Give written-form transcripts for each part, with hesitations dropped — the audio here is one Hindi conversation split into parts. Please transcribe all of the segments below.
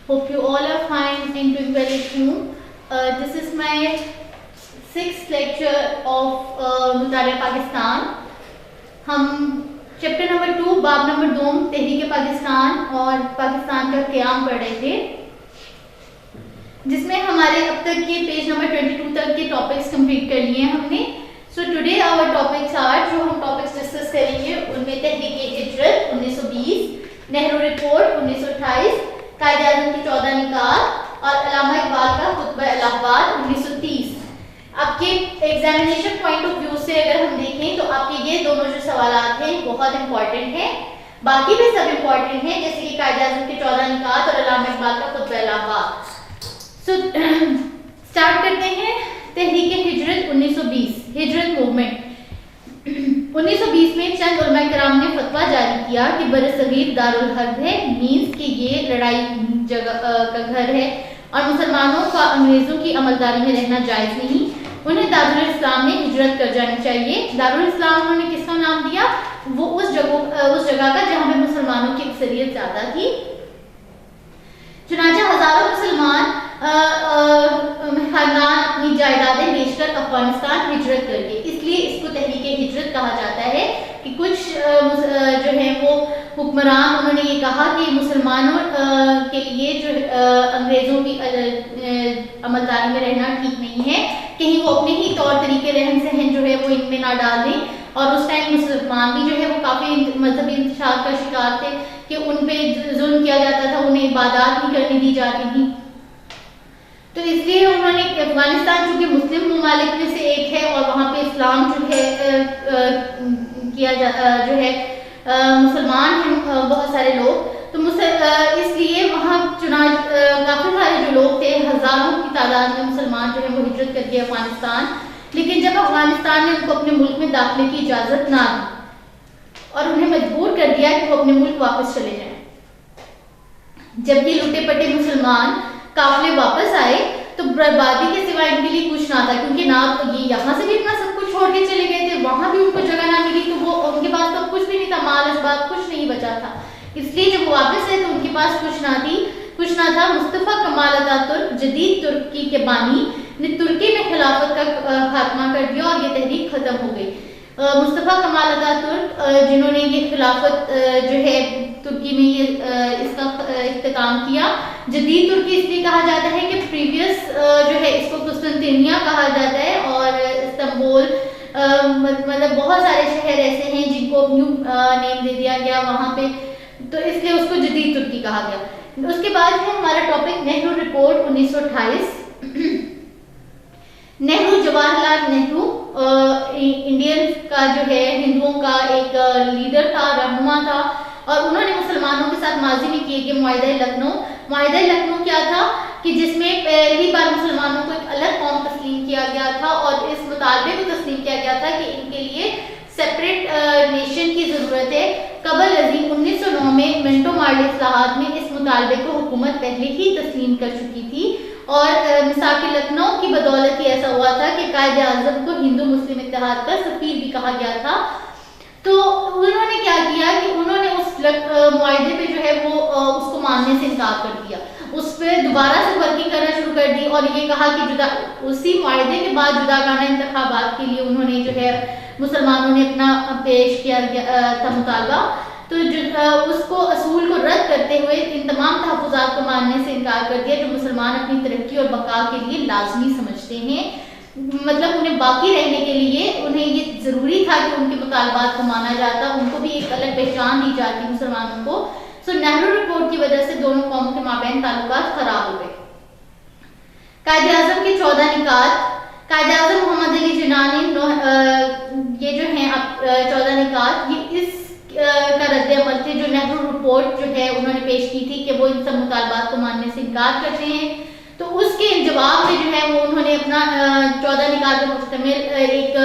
Hope you all are fine and doing well at home. This is my 6th lecture of मुतालिया Pakistan. हम चैप्टर नंबर 2 बाब नंबर 2 तहरीक पाकिस्तान और पाकिस्तान का क़याम पढ़ रहे थे, जिसमें हमारे अब तक के पेज नंबर 22 तक के टॉपिक्स कंप्लीट कर लिए हैं हमने. So today our topics are, जो हम टॉपिक्स डिस्कस करेंगे उनमें तहरीक हिजरत 1920, नेहरू रिपोर्ट 1928, कायद-ए-आज़म की 14 निकात और अल्लामा इकबाल का खुतबा इलाहाबाद 1930. आपके एग्जामिनेशन पॉइंट ऑफ व्यू से अगर हम देखें तो आपके ये दोनों जो सवालात हैं बहुत इंपॉर्टेंट हैं. बाकी भी सब इंपॉर्टेंट हैं, जैसे कि कायद-ए-आज़म की 14 निकात और अल्लामा इकबाल का खुतबा इलाहाबाद. सो स्टार्ट करते हैं. तहरीक हिजरत 1920, हिजरत मूवमेंट. 1920 में चंद उलमा कराम ने फतवा जारी किया कि बरसगीर दारुल हर्ब है, मीन्स कि ये लड़ाई जगह का घर है और मुसलमानों का अंग्रेजों की अमलदारी में रहना जायज़ नहीं. उन्हें दारुल इस्लाम में हिजरत कर जानी चाहिए. दारुल इस्लाम उन्होंने किसका नाम दिया? वो उस जगह का जहाँ पे मुसलमानों की अक्सरियत ज़्यादा थी. चुनांचे हजारों मुसलमान खानदान अपनी जायदादें बेचकर अफगानिस्तान हिजरत कर गए. इसलिए इसको तहरीक हिजरत कहा जाता है कि कुछ जो है वो हुक्मरान उन्होंने ये कहा कि मुसलमानों के लिए जो अंग्रेज़ों की अमलदारी में रहना ठीक नहीं है, कहीं वो अपने ही तौर तरीके रहन सहन जो है वो इनमें ना डाल दें. और उस टाइम मुसलमान भी जो है वो काफ़ी मजहबी इंतशार का शिकार थे कि उन पे जुल्म किया जाता था, उन्हें इबादत नहीं करने दी जाती थी. तो इसलिए उन्होंने अफगानिस्तान चूँकि मुस्लिम ममालिक में से एक है और वहाँ पे इस्लाम जो है मुसलमान हैं बहुत सारे लोग, तो इसलिए वहाँ काफ़ी सारे जो लोग थे, हज़ारों की तादाद में मुसलमान जो है वो हिजरत कर गए अफगानिस्तान. लेकिन जब अफगानिस्तान ने उनको अपने मुल्क में दाखिले की इजाज़त ना दी और उन्हें मजबूर कर दिया कि वो अपने मुल्क वापस चले जाएं, जबकि लुटे पटे मुसलमान काफिले वापस आए तो बर्बादी के सिवा इनके लिए कुछ ना था, क्योंकि ना तो ये यहाँ से भी अपना सब कुछ छोड़ के चले गए थे, वहां भी उनको जगह ना मिली, तो वो उनके पास तो कुछ भी नहीं था, माल असबाब कुछ नहीं बचा था. इसलिए जब वो वापस आए तो उनके पास कुछ ना था. मुस्तफा कमाल अतातुर्क, जदीद तुर्की के बानी, ने तुर्की में खिलाफत का खात्मा कर दिया और ये तहरीक खत्म हो गई. मुस्तफा कमाल अतातुर्क जिन्होंने ये खिलाफत जो है तुर्की में ये इसका इख्तिताम किया. जदीद तुर्की इसलिए कहा जाता है कि प्रीवियस जो है इसको कुस्तुनतिनिया कहा जाता है और इस्तांबुल मतलब बहुत सारे शहर ऐसे हैं जिनको न्यू नेम दे दिया गया वहाँ पे, तो इसलिए उसको जदीद तुर्की कहा गया. उसके बाद है हमारा topic Nehru report 1928. Nehru Jawaharlal Nehru Indian का जो है हिंदुओं का एक लीडर था, रहनुमा था, और उन्होंने मुसलमानों के साथ माजी में किए गए मुआहिदा लखनऊ क्या था कि जिसमें पहली बार मुसलमानों को एक अलग कौम तस्लीम किया गया था और इस मुतालबे को तस्लीम किया गया था कि इनके लिए सेपरेट नेशन की ज़रूरत है. कबल अजीम 1909 में मिंटो मार्ले इस्लाहात में इस मुतालबे को हुकूमत पहले ही तस्लीम कर चुकी थी और मिसाक लखनऊ की बदौलत ही ऐसा हुआ था कि कायद-ए-आज़म को हिंदू मुस्लिम इत्तेहाद का सफीर भी कहा गया था. तो उन्होंने क्या किया कि उन्होंने उस मुआहिदे पे जो है वो उसको मानने से इनकार कर दिया, उस पर दोबारा से वर्किंग करना शुरू कर दी और ये कहा कि उसी मुआहिदे के बाद जुदागाना इंतखाबात के लिए उन्होंने जो है मुसलमानों ने अपना पेश किया था मुतालबा. तो उसको असूल को रद्द करते हुए इन तमाम तहफ़्फ़ुज़ात को मानने से इनकार कर दिया जो मुसलमान अपनी तरक्की और बका के लिए लाजमी समझते हैं. मतलब उन्हें बाकी रहने के लिए उन्हें ये ज़रूरी था कि उनके मुतालबात को माना जाता, उनको भी एक अलग पहचान दी जाती मुसलमानों को. सो नेहरू रिपोर्ट की वजह से दोनों कौमों के माबैन ताल्लुकात खराब हो गए. कायद-ए-आज़म की 14 निकात. कायद-ए-आज़म मोहम्मद अली जिन्ना ने ये जो हैं 14 निकात ये इस का रद्द-ए-अमल थे जो नेहरू रिपोर्ट जो है उन्होंने पेश की थी कि वो इन सब मुतालबात को मानने से इनकार करते हैं. तो उसके जवाब में जो है वो उन्होंने अपना 14 निकात पर मुश्तमिल एक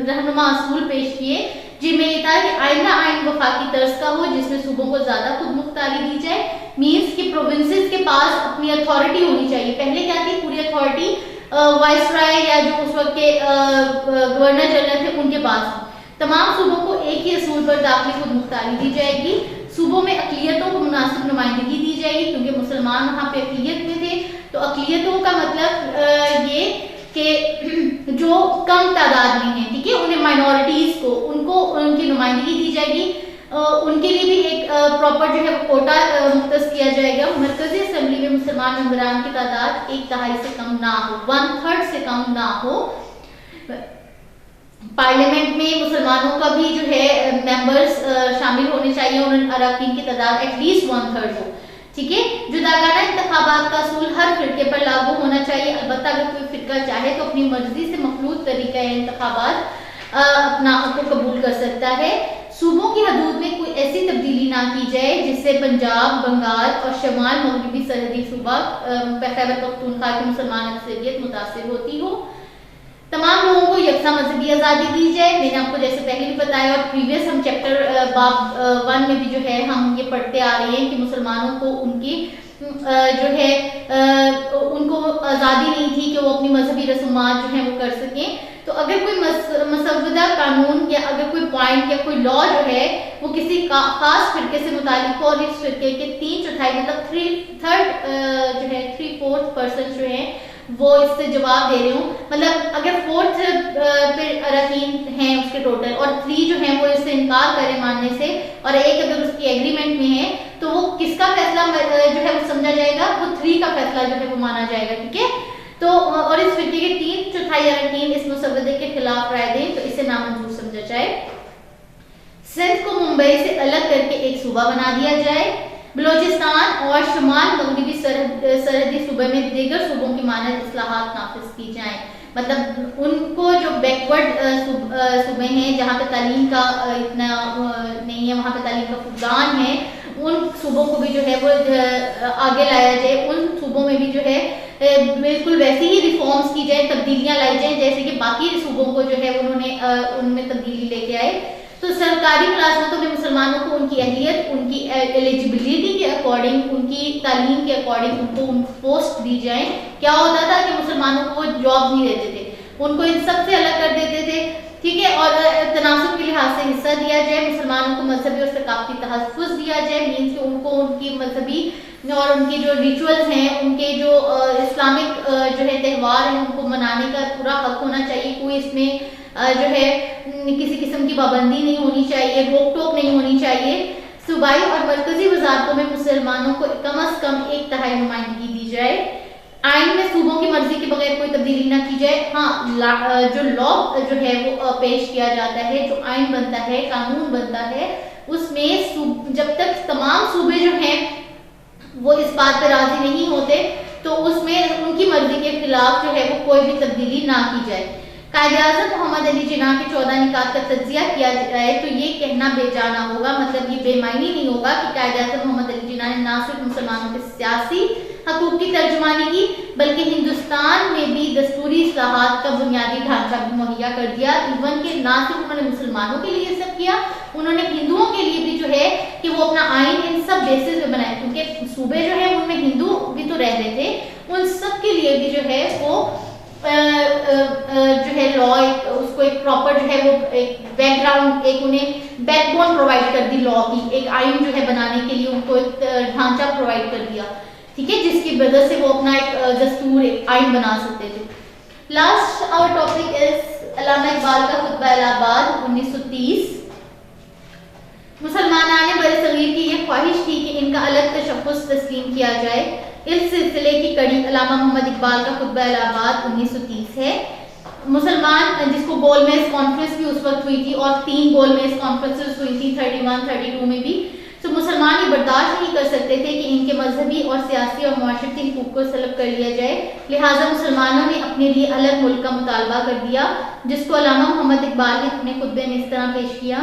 रहनुमा असूल पेश किए, जिनमें ये था कि आइंदा आइन वफाकी तर्ज का हो जिसमें सूबों को ज़्यादा खुद मुख्तारी दी जाए. मीन्स कि प्रोविंसेस के पास अपनी अथॉरिटी होनी चाहिए. पहले क्या थी, पूरी अथॉरिटी वाइसराय या जो उस वक्त के गवर्नर जनरल थे उनके पास. तमाम सूबों को एक ही असूल पर दाखिली खुद मुख्तारी दी जाएगी. सूबों में अक़लियतों को मुनासिब नुमाइंदगी दी जाएगी, क्योंकि मुसलमान वहाँ पे अक़लियत में थे। तो अक़लियतों का मतलब ये कि जो कम तादाद में हैं, ठीक है, उन्हें माइनॉरिटीज़ को उनको उनकी नुमाइंदगी दी जाएगी। उनके लिए भी एक प्रॉपर जो है कोटा मुख्तस किया जाएगा। मरकजी असेंबली में मुसलमान मेंबरान की तादाद 1/3 से कम ना हो, 1/3 से कम ना हो। पार्लियामेंट में मुसलमानों का भी जो है मेंबर्स शामिल होने चाहिए, उन अरकान की तादाद एटलीस्ट 1/3 हो, ठीक है। जुदागाना इंतखाबात का असूल हर फिरके पर लागू होना चाहिए। अलबत्ता अगर कोई फिरका चाहे तो अपनी मर्जी से मखलूत तरीका इंतखाबात अपना को कबूल कर सकता है। सूबों की हदूद में कोई ऐसी तब्दीली ना की जाए जिससे पंजाब, बंगाल और शमाल मगरबी सरहदी सूबा खैबर पख्तूनख्वा की मुसलमान अक्सरियत मुतासिर होती हो। तमाम लोगों को यकसा मजहबी आज़ादी दी जाए। मैंने आपको जैसे पहले भी बताया और प्रीवियस हम चैप्टर बाब 1 में भी जो है हम ये पढ़ते आ रहे हैं कि मुसलमानों को उनकी जो है उनको आज़ादी नहीं थी कि वो अपनी मजहबी रसूमात जो है वो कर सकें। तो अगर कोई मसवदा कानून या अगर कोई पॉइंट या कोई लॉ जो है वो किसी खास फिरके से मुतालिक हो और इस फिरके के 3/4 मतलब 3/4 पर्सन जो है वो इससे जवाब दे रहे हो, मतलब अगर 4th अरकान हैं उसके टोटल और 3 जो हैं वो इससे इनकार करें मानने से और एक अगर उसकी एग्रीमेंट में है, तो वो किसका फैसला जो है वो समझा जाएगा, वो 3 का फैसला जो है वो माना जाएगा, ठीक है। तो और इस फिरके के 3/4 अरकान इस मसवदे के खिलाफ राय दें तो इसे नामंजूर समझा जाए। सिंध को मुंबई से अलग करके एक सूबा बना दिया जाए। बलोचिस्तान और शुमाल मगरबी सरहदी सूबे में दीगर सूबों की मानद इस्लाहात नाफिज की जाएं। मतलब उनको जो बैकवर्ड सूबे हैं जहाँ पे तालीम का इतना नहीं है, वहाँ पे तालीम का फुकदान है, उन सूबों को भी जो है वो आगे लाया जाए। उन सूबों में भी जो है बिल्कुल वैसी ही रिफॉर्म्स की जाए, तब्दीलियाँ लाई जाए जैसे कि बाकी सूबों को जो है उन्होंने उनमें तब्दीली लेके आए। तो सरकारी मुलाजमतों में मुसलमानों को उनकी अहलियत, उनकी एलिजिबिलिटी के अकॉर्डिंग, उनकी तालीम के अकॉर्डिंग उनको उन पोस्ट दी जाए। क्या होता था कि मुसलमानों को जॉब नहीं देते थे, उनको इन सब से अलग कर देते थे, ठीक है, और तनासुब के लिहाज से हिस्सा दिया जाए। मुसलमानों को मजहबी और सकाफती तहफ़्फ़ुज़ दिया जाए, मीन्स कि उनको उनकी मजहबी और उनके जो रिचुअल्स हैं, उनके जो इस्लामिक जो है त्यौहार हैं, उनको मनाने का पूरा हक होना चाहिए। कोई इसमें जो है किसी किस्म की पाबंदी नहीं होनी चाहिए, रोक टोक नहीं होनी चाहिए। सूबाई और मरकजी वजारतों में मुसलमानों को कम अज़ कम 1/3 नुमाइंदगी दी जाए। आइन में सूबों की मर्जी के बगैर कोई तब्दीली ना की जाए। हाँ, जो लॉ जो है वो पेश किया जाता है, जो आइन बनता है, कानून बनता है, उसमें जब तक तमाम सूबे जो हैं वो इस बात पर राजी नहीं होते तो उसमें उनकी मर्जी के खिलाफ जो है वो कोई भी तब्दीली ना की जाए। कायद-ए-आज़म मोहम्मद अली जिन्ना के 14 निकात का तज्जिया किया जाए तो ये कहना बेजाना होगा, मतलब ये बेमानी नहीं होगा कि कायद-ए-आज़म मोहम्मद अली जिन्ना ने ना सिर्फ मुसलमानों के सियासी हकूक़ की तर्जुमानी की बल्कि हिंदुस्तान में भी दस्तूरी इस्लाहात का बुनियादी ढांचा भी मुहैया कर दिया। इवन के ना सिर्फ उन्होंने मुसलमानों के लिए सब किया, उन्होंने हिंदुओं के लिए भी जो है कि वो अपना आइन इन सब बेसिस पे बनाए, क्योंकि सूबे जो है उनमें हिंदू भी तो रह रहे थे, उन सब के लिए भी जो है वो जो है लॉ उसको एक प्रॉपर जो है वो एक बैकग्राउंड, एक उन्हें बैकबोन प्रोवाइड कर दी लॉ की, एक आइन जो है बनाने के लिए उनको एक ढांचा प्रोवाइड कर दिया, ठीक है, जिसकी वजह से वो अपना एक दस्तूर, एक आइन बना सकते थे। लास्ट आवर टॉपिक इज अल्लामा इकबाल का खुतबा इलाहाबाद 1930। मुसलमानाने बरसगीर की ये ख्वाहिश थी कि इनका अलग तशख़्ख़ुस तस्लीम किया जाए। इस सिलसिले की कड़ी अल्लामा मोहम्मद इकबाल का खुतबा इलाहाबाद 1930 है। मुसलमान जिसको गोलमेज कॉन्फ्रेंस भी उस वक्त हुई थी और 3 गोलमेज कॉन्फ्रेंसेस हुई थी 31, 32 में भी। तो मुसलमान ये बर्दाश्त नहीं कर सकते थे कि इनके मजहबी और सियासी और माशरती हुकूक को सलब कर लिया जाए, लिहाजा मुसलमानों ने अपने लिए अलग मुल्क का मुतालबा कर दिया, जिसको अल्लामा मोहम्मद इकबाल ने अपने खुतबे में इस तरह पेश किया।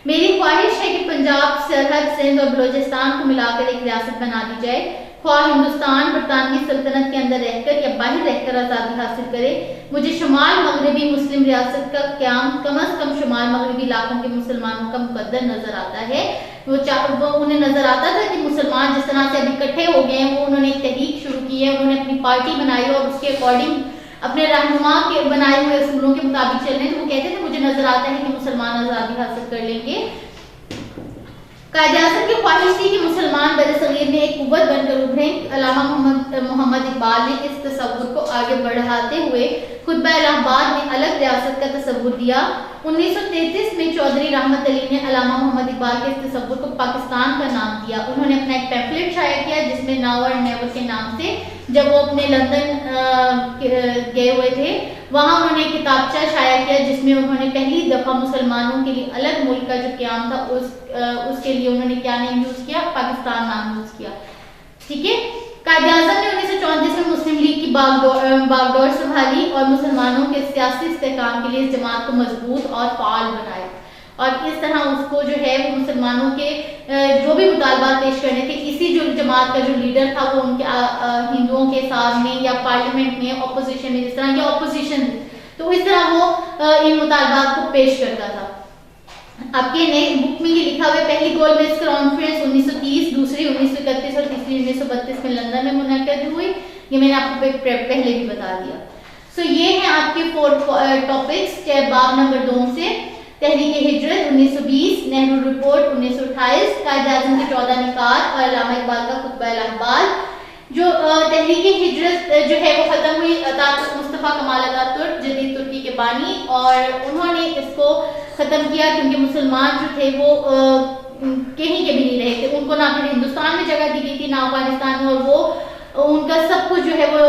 मेरी ख्वाहिश है कि पंजाब, सरहद, सिंध और बलोचिस्तान को मिलाकर एक रियासत बना दी जाए, ख्वाह हिंदुस्तान बरतानवी सल्तनत के अंदर रहकर या बाहर रहकर आज़ादी हासिल करे। मुझे शुमाल मगरबी मुस्लिम रियासत का क़याम कम अज़ कम शुमाल मगरबी इलाकों के मुसलमानों का मुकद्दर नजर आता है। वो उन्हें नजर आता था कि मुसलमान जिस तरह से अभी इकट्ठे हो गए हैं, वो उन्होंने एक तहरीक शुरू की है, उन्होंने अपनी पार्टी बनाई और उसके अकॉर्डिंग अपने रहनुमा के बनाए हुए असूलों के मुताबिक चल रहे हैं। तो वो कहते थे मुझे नजर आता है कि मुसलमान आज़ादी हासिल कर लेंगे। कायद-ए-आज़म की ख्वाहिश थी कि मुसलमान बरसगीर में एक कुव्वत बनकर उभरें। अल्लामा मोहम्मद इकबाल ने इस तसव्वुर को आगे बढ़ाते हुए खुतबा इलाहाबाद में अलग रियासत का तसव्वुर दिया। 1933 में चौधरी रहमत अली ने अल्लामा मोहम्मद इकबाल के इस तसव्वुर को पाकिस्तान का नाम दिया। उन्होंने अपना एक पैम्फलेट शाया किया जिसमें नाउ और नेवर के नाम से, जब वो अपने लंदन गए हुए थे, वहाँ उन्होंने एक किताबचा शाया किया जिसमें उन्होंने पहली दफ़ा मुसलमानों के लिए अलग मुल्क का जो क़याम था उसके लिए उन्होंने क्या नेम यूज़ किया, पाकिस्तान नाम यूज़ किया। ठीक है। कायद-ए-आज़म ने 1934 में मुस्लिम लीग की बागडोर संभाली और मुसलमानों के सियासी इस्तेहकाम के लिए इस जमात को मजबूत और फाल बनाया, और इस तरह उसको जो है वो मुसलमानों के जो भी मुतालबात पेश करने थे, इसी जो जमात का जो लीडर था वो उनके हिंदुओं के सामने या पार्लियामेंट में अपोजिशन में, जिस तरह की अपोजिशन थी, तो इस तरह वो इन मुतालबात को पेश करता था। आपके नए बुक में ये लिखा हुआ है, पहली गोलमेज कॉन्फ्रेंस 1930, दूसरी 1931 और तीसरी 1932 में लंदन में मुनक्किद हुई। ये मैंने आपको पहले भी बता दिया। सो ये हैं आपके 4 टॉपिक्स बाब नंबर 2 से। तहरीक हिजरत 1920, नेहरू रिपोर्ट 1928, कायद-ए-आज़म के 14 निकात और अल्लामा इकबाल का खुतबा इलाहाबाद। जो तहरीक हिजरत जो है वो ख़त्म हुई अतातुर्क मुस्तफ़ा कमाल अतातुर्क जदीद तुर्की के बानी, और उन्होंने इसको ख़त्म किया क्योंकि मुसलमान जो थे वो कहीं के भी नहीं रहे थे। उनको ना फिर हिंदुस्तान में जगह दी गई थी ना अफगानिस्तान में, और वो उनका सब कुछ जो है वो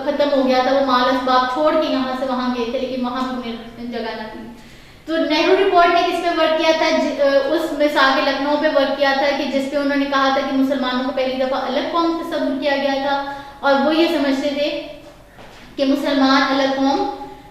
ख़त्म हो गया था। वो माल असबाब छोड़ के यहाँ से वहाँ गए थे, लेकिन वहाँ भी उन्हें जगह न थी। तो नेहरू रिपोर्ट ने किस पे वर्क किया था? उस मिसाल लखनऊ पे वर्क किया था कि जिस पे उन्होंने कहा था कि मुसलमानों को पहली दफ़ा अलग कौम तस्वुर किया गया था, और वो ये समझते थे कि मुसलमान अलग कौम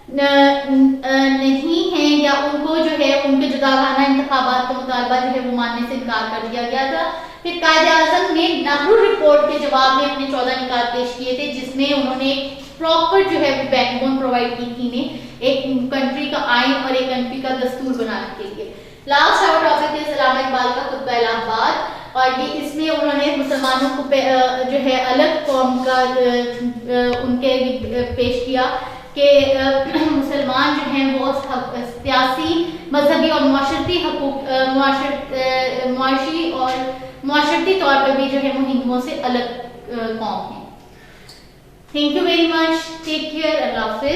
नहीं हैं, या उनको जो है उनके जुदागाना इंतखाबात का मुतालबा जो है वो मानने से इनकार कर दिया गया था। फिर कायद-ए-आज़म ने नेहरू रिपोर्ट के जवाब में अपने 14 निकात पेश किए थे, जिसमें उन्होंने प्रॉपर जो है वो बैकबोन प्रोवाइड की थी ने एक कंट्री का आइन और एक कंट्री का दस्तूर बनाने के लिए। लास्ट आवर टॉपिक है अल्लामा इकबाल का खुतबा इलाहाबाद, और ये इसमें उन्होंने मुसलमानों को जो है अलग कौम का उनके पेश किया कि मुसलमान जो हैं वो सियासी, मजहबी और माशरती हकूक मुआशी और माशरती तौर पर भी जो है वो हिंदुओं से अलग कौम है। Thank you very much, take care, अल्लाह हाफिज़।